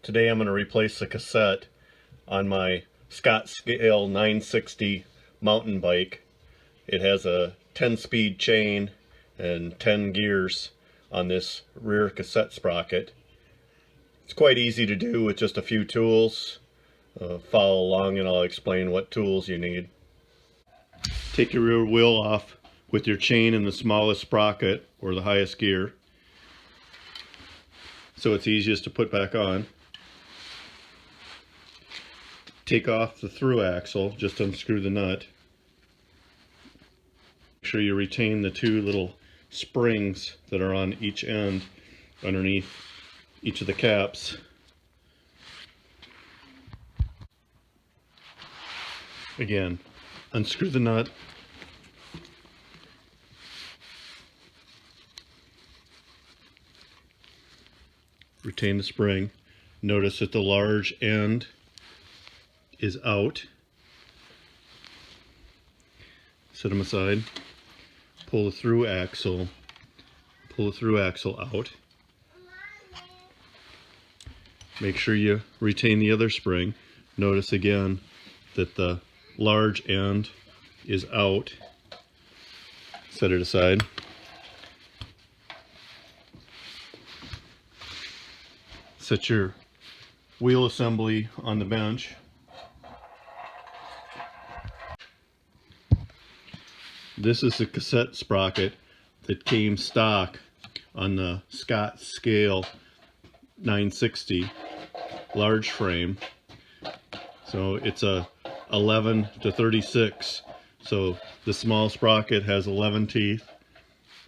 Today I'm going to replace the cassette on my Scott Scale 960 mountain bike. It has a 10-speed chain and 10 gears on this rear cassette sprocket. It's quite easy to do with just a few tools. Follow along and I'll explain what tools you need. Take your rear wheel off with your chain in the smallest sprocket or the highest gear, so it's easiest to put back on. Take off the through axle, just unscrew the nut. Make sure you retain the two little springs that are on each end underneath each of the caps. Again, unscrew the nut. Retain the spring. Notice that the large end is out. Set them aside. Pull the through axle out. Make sure you retain the other spring. Notice again that the large end is out. Set it aside. Set your wheel assembly on the bench. This is the cassette sprocket that came stock on the Scott Scale 960 large frame. So it's a 11 to 36. So the small sprocket has 11 teeth,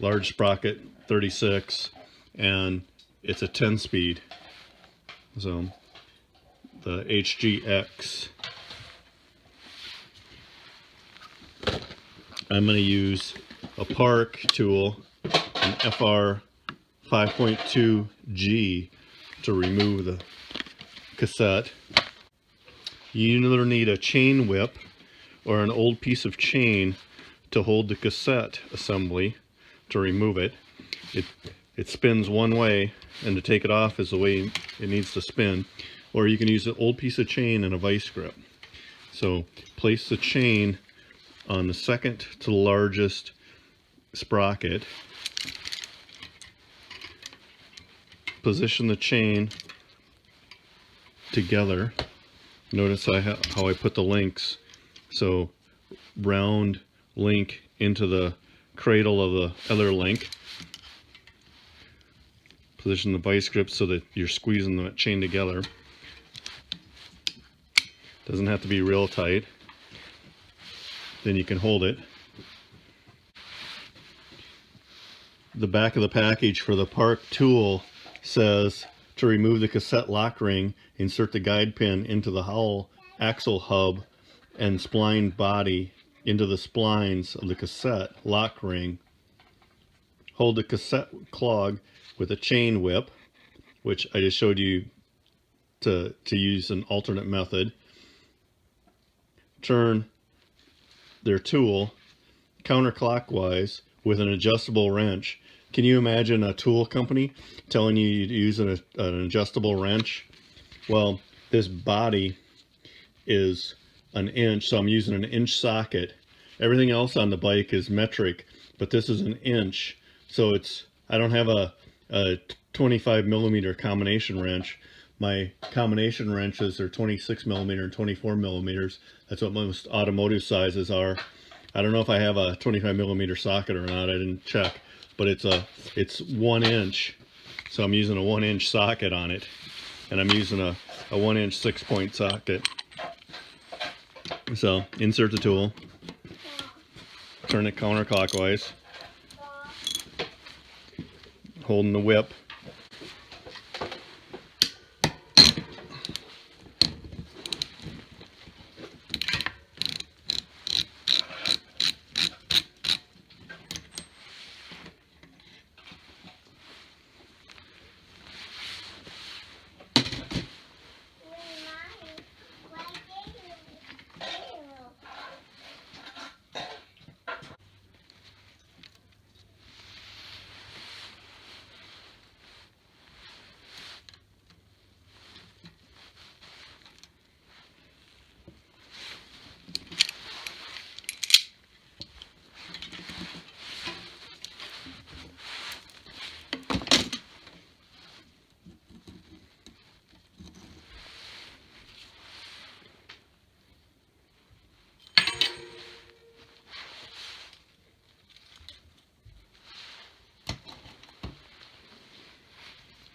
large sprocket 36, and it's a 10 speed. So the HGX. I'm going to use a Park tool, an FR 5.2G, to remove the cassette. You either need a chain whip or an old piece of chain to hold the cassette assembly to remove it. It spins one way, and to take it off is the way it needs to spin. Or you can use an old piece of chain and a Vise-Grip. So place the chain on the second to largest sprocket. Position the chain together. Notice how I put the links. So round link into the cradle of the other link. Position the Vise-Grip so that you're squeezing the chain together. Doesn't have to be real tight. Then you can hold it. The back of the package for the Park tool says to remove the cassette lock ring, insert the guide pin into the whole axle hub and spline body into the splines of the cassette lock ring. Hold the cassette clog with a chain whip, which I just showed you to use an alternate method. Turn their tool counterclockwise with an adjustable wrench. Can you imagine a tool company telling you to use an adjustable wrench? Well, this body is an inch, so I'm using an inch socket. Everything else on the bike is metric, but this is an inch. So I don't have a 25 millimeter combination wrench. My combination wrenches are 26 millimeter and 24 millimeters. That's what most automotive sizes are. I don't know if I have a 25 millimeter socket or not. I didn't check, but it's 1 inch. So I'm using a 1 inch socket on it, and I'm using a 1 inch 6-point socket. So insert the tool, turn it counterclockwise, holding the whip.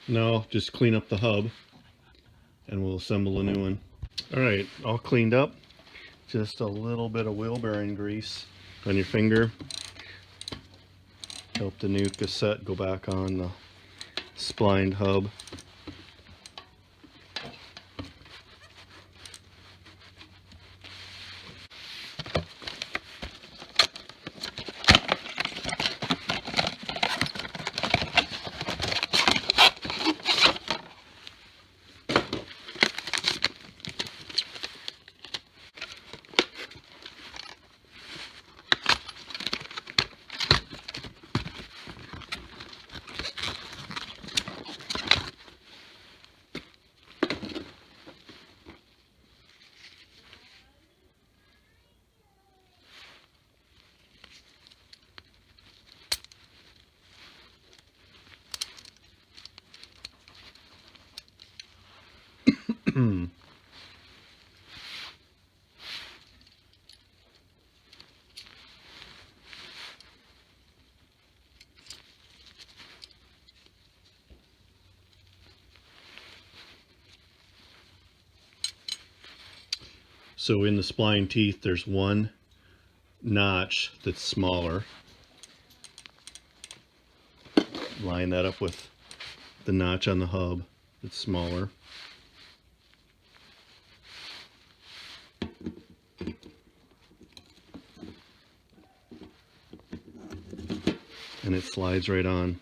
Now just clean up the hub and we'll assemble a new one. Alright, all cleaned up. Just a little bit of wheel bearing grease on your finger. Help the new cassette go back on the splined hub. So in the spline teeth there's one notch that's smaller. Line that up with the notch on the hub that's smaller. And it slides right on.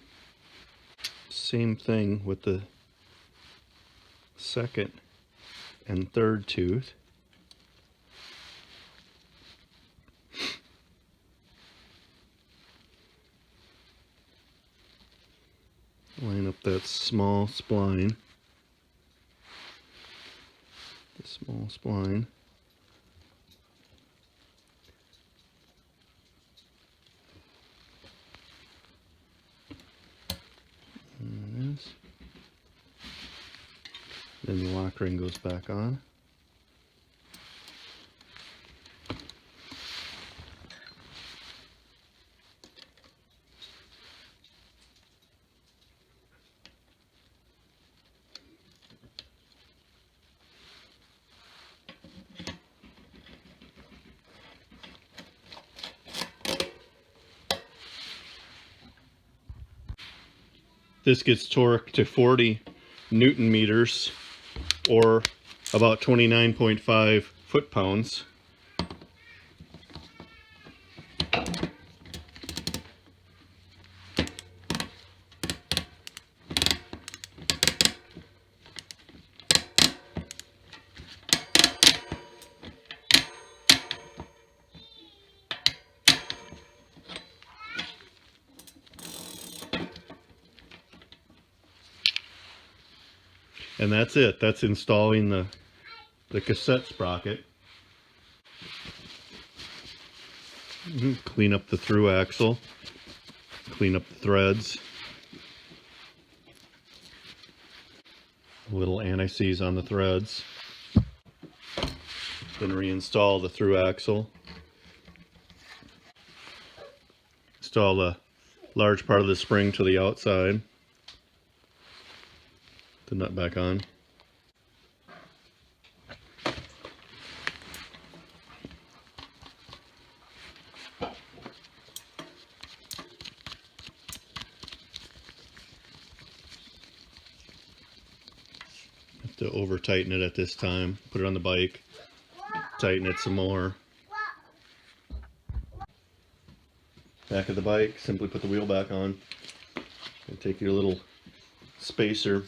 Same thing with the second and third tooth. Line up that small spline. The small spline. And this. Then the lock ring goes back on. This gets torqued to 40 Newton meters or about 29.5 foot-pounds. And that's it. That's installing the cassette sprocket. Clean up the through axle. Clean up the threads. Little anti-seize on the threads. Then reinstall the through axle. Install the large part of the spring to the outside. The nut back on. Have to over tighten it at this time. Put it on the bike. Tighten it some more. Back of the bike, simply put the wheel back on. And take your little spacer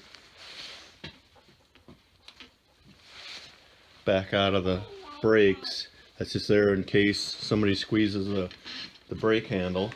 back out of the brakes. That's just there in case somebody squeezes the brake handle.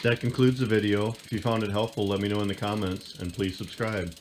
That concludes the video. If you found it helpful, let me know in the comments, and please subscribe.